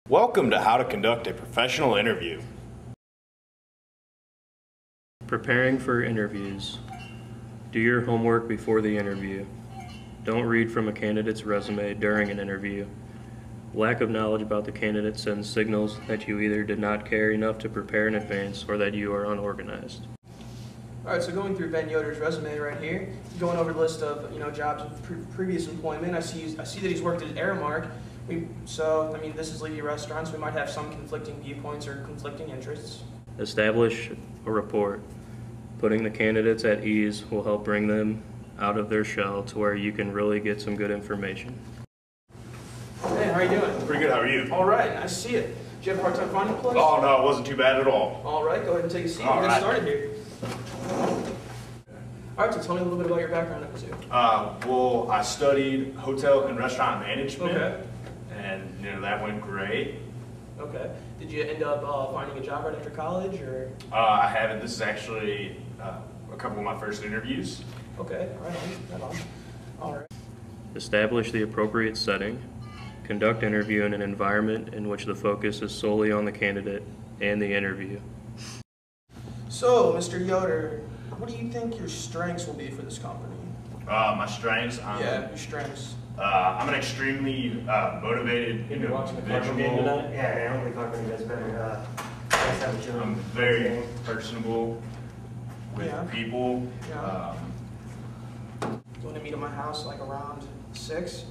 Welcome to How to Conduct a Professional Interview. Preparing for interviews. Do your homework before the interview. Don't read from a candidate's resume during an interview. Lack of knowledge about the candidate sends signals that you either did not care enough to prepare in advance or that you are unorganized. All right, so going through Ben Yoder's resume right here, going over the list of jobs of previous employment, I see that he's worked at Aramark. This is Levy Restaurants. We might have some conflicting viewpoints or conflicting interests. Establish a rapport. Putting the candidates at ease will help bring them out of their shell to where you can really get some good information. Hey, how are you doing? Pretty good, how are you? All right, nice to see you. Did you have a hard time finding a place? Oh no, it wasn't too bad at all. All right, go ahead and take a seat. All We'll get right. started here. All right, so tell me a little bit about your background at Mizzou. Well, I studied hotel and restaurant management. Okay. And that went great. Okay. Did you end up finding a job right after college, or? I haven't. This is actually a couple of my first interviews. Okay, right on. All right. Establish the appropriate setting. Conduct interview in an environment in which the focus is solely on the candidate and the interview. So, Mr. Yoder, what do you think your strengths will be for this company? My strengths. Your strengths. I'm an extremely motivated You've been watching the Cardinal game individual. tonight? Yeah, I don't think Cardinal gets better. Next time we I'm very personable with Yeah. people. Yeah. You want to meet at my house like around 6?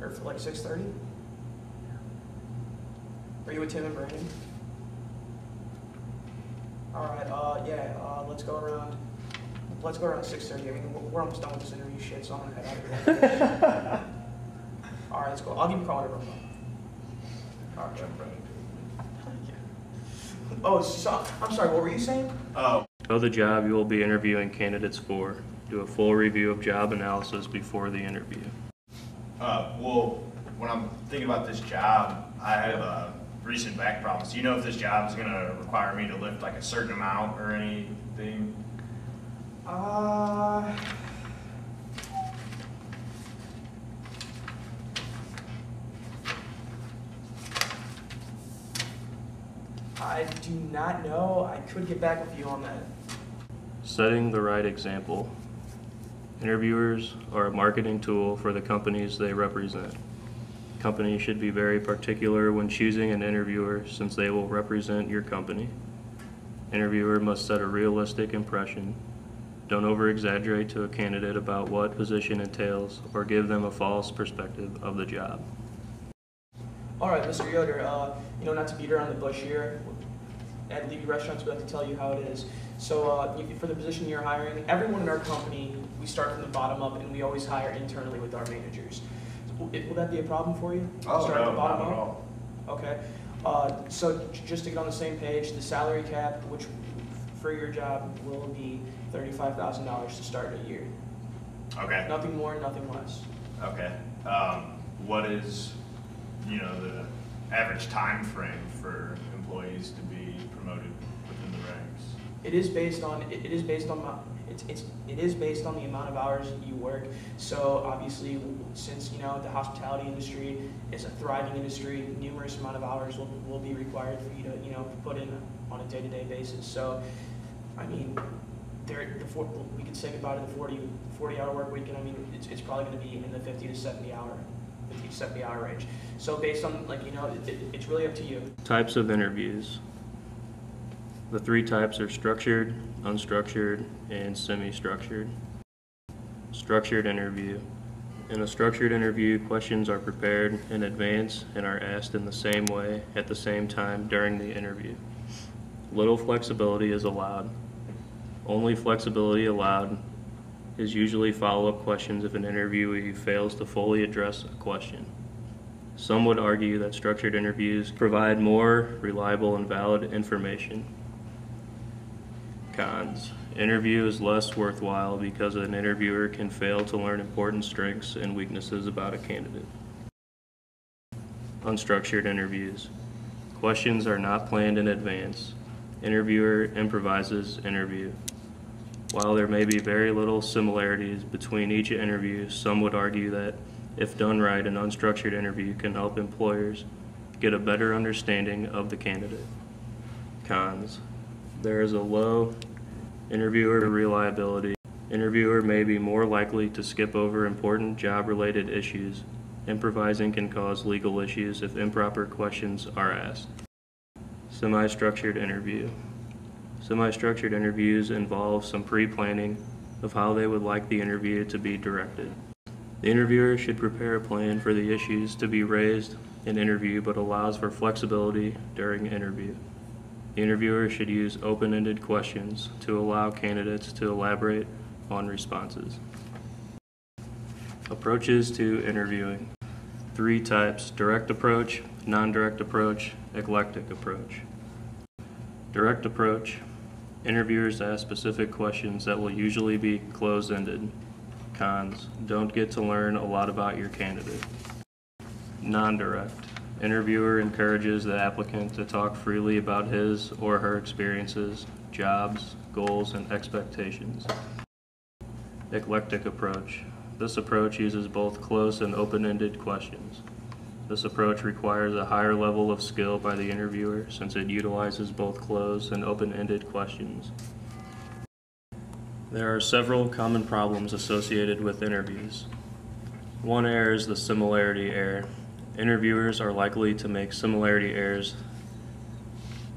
Or for like 6:30? Are you with Tim and Brandon? All right, let's go around 6:30. I mean, we're almost done with this interview shit, so I'm gonna head out of here. All right, let's go. I'll give you a call whenever I'm done. All right, Oh, so, I'm sorry, what were you saying? Oh. Know the job you will be interviewing candidates for. Do a full review of job analysis before the interview. Well, when I'm thinking about this job, I have recent back problems. Do you know if this job is going to require me to lift like a certain amount or anything? I do not know. I could get back with you on that. Setting the right example. Interviewers are a marketing tool for the companies they represent. Companies should be very particular when choosing an interviewer since they will represent your company. Interviewer must set a realistic impression. Don't over-exaggerate to a candidate about what position entails or give them a false perspective of the job. All right, Mr. Yoder, not to beat around the bush here, at Levy Restaurants, we like to tell you how it is. So for the position you're hiring, everyone in our company, we start from the bottom up and we always hire internally with our managers. Will that be a problem for you? Oh, Start at no, the bottom not at up? all. Okay. So just to get on the same page, the salary cap, which for your job will be $35,000 to start a year. Okay. Nothing more, nothing less. Okay. What is, the average time frame for employees to be promoted within the ranks? It is based on the amount of hours you work. So obviously, since the hospitality industry is a thriving industry, numerous amount of hours will be required for you to put in on a day-to-day basis. So, I mean, we could say goodbye to the 40-hour work week, and I mean it's probably going to be in the 50 to 70 hour range. So based on it's really up to you. Types of interviews. The 3 types are structured, unstructured, and semi-structured. Structured interview. In a structured interview, questions are prepared in advance and are asked in the same way at the same time during the interview. Little flexibility is allowed. Only flexibility allowed is usually follow-up questions if an interviewee fails to fully address a question. Some would argue that structured interviews provide more reliable and valid information. Cons. Interview is less worthwhile because an interviewer can fail to learn important strengths and weaknesses about a candidate. Unstructured interviews. Questions are not planned in advance. Interviewer improvises interview. While there may be very little similarities between each interview, some would argue that if done right, an unstructured interview can help employers get a better understanding of the candidate. Cons. There is a low interviewer reliability. Interviewer may be more likely to skip over important job-related issues. Improvising can cause legal issues if improper questions are asked. Semi-structured interview. Semi-structured interviews involve some pre-planning of how they would like the interview to be directed. The interviewer should prepare a plan for the issues to be raised in interview, but allows for flexibility during interview. The interviewer should use open-ended questions to allow candidates to elaborate on responses. Approaches to interviewing. 3 types: direct approach, non-direct approach, eclectic approach. Direct approach. Interviewers ask specific questions that will usually be closed-ended. Cons. Don't get to learn a lot about your candidate. Non-direct. Interviewer encourages the applicant to talk freely about his or her experiences, jobs, goals, and expectations. Eclectic approach. This approach uses both closed and open-ended questions. This approach requires a higher level of skill by the interviewer since it utilizes both closed and open-ended questions. There are several common problems associated with interviews. One error is the similarity error. Interviewers are likely to make similarity errors.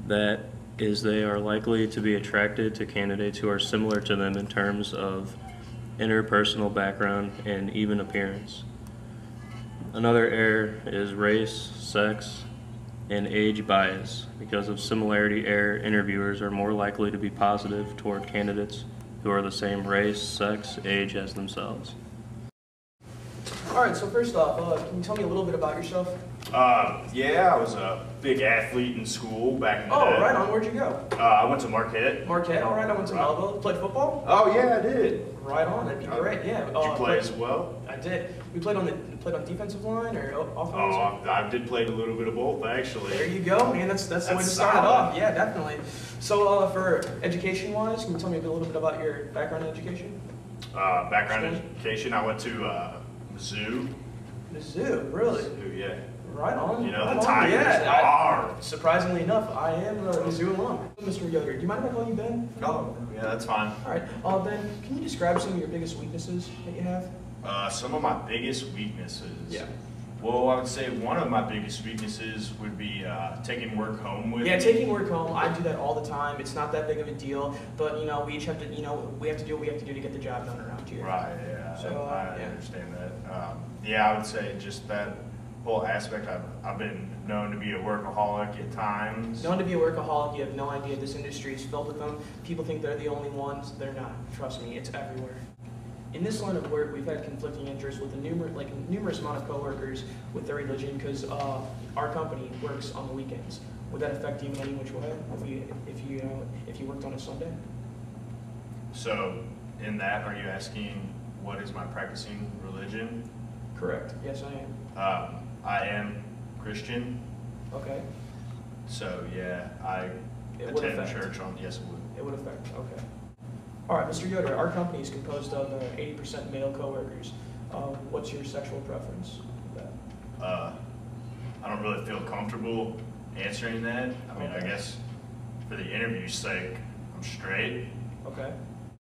That is, they are likely to be attracted to candidates who are similar to them in terms of interpersonal background and even appearance. Another error is race, sex, and age bias. Because of similarity error, interviewers are more likely to be positive toward candidates who are the same race, sex, age as themselves. All right, so first off, can you tell me a little bit about yourself? Yeah, I was a big athlete in school back in the day. Oh, right on. Where'd you go? I went to Marquette. Marquette. All right, I went to Melville. Played football? Oh yeah, I did. Right on. That'd be great. Yeah. Did you play as well? I did. We played on defensive line or offense? Oh, I did play a little bit of both actually. There you go, man. That's the way to start it off. Yeah, definitely. So for education-wise, can you tell me a little bit about your background in education? Background in education, I went to Mizzou. Mizzou, really? Mizzou, yeah. Right on. You know, right the on. Tigers are. Surprisingly enough, I am a Mizzou alum. Mr. Yoder, do you mind if I call you Ben? Oh, yeah, that's fine. All right. Ben, can you describe some of your biggest weaknesses that you have? Some of my biggest weaknesses. Yeah. Well, I would say one of my biggest weaknesses would be taking work home with me. Yeah, taking work home. I do that all the time. It's not that big of a deal, but we each have to, we have to do what we have to do to get the job done around here. Right. Yeah. So, I understand that. Yeah, I would say just that whole aspect. I've been known to be a workaholic at times. Known to be a workaholic. You have no idea. This industry is filled with them. People think they're the only ones. They're not. Trust me, it's everywhere. In this line of work, we've had conflicting interests with a numerous amount of coworkers with their religion because our company works on the weekends. Would that affect you in any which way if you worked on a Sunday? So, in that, are you asking what is my practicing religion? Correct. Yes, I am. I am Christian. Okay. So yeah, I attend church on. Yes, it would. It would affect. Okay. All right, Mr. Yoder, our company is composed of 80% male coworkers. What's your sexual preference with that? I don't really feel comfortable answering that. I mean, I guess for the interview's sake, I'm straight. Okay.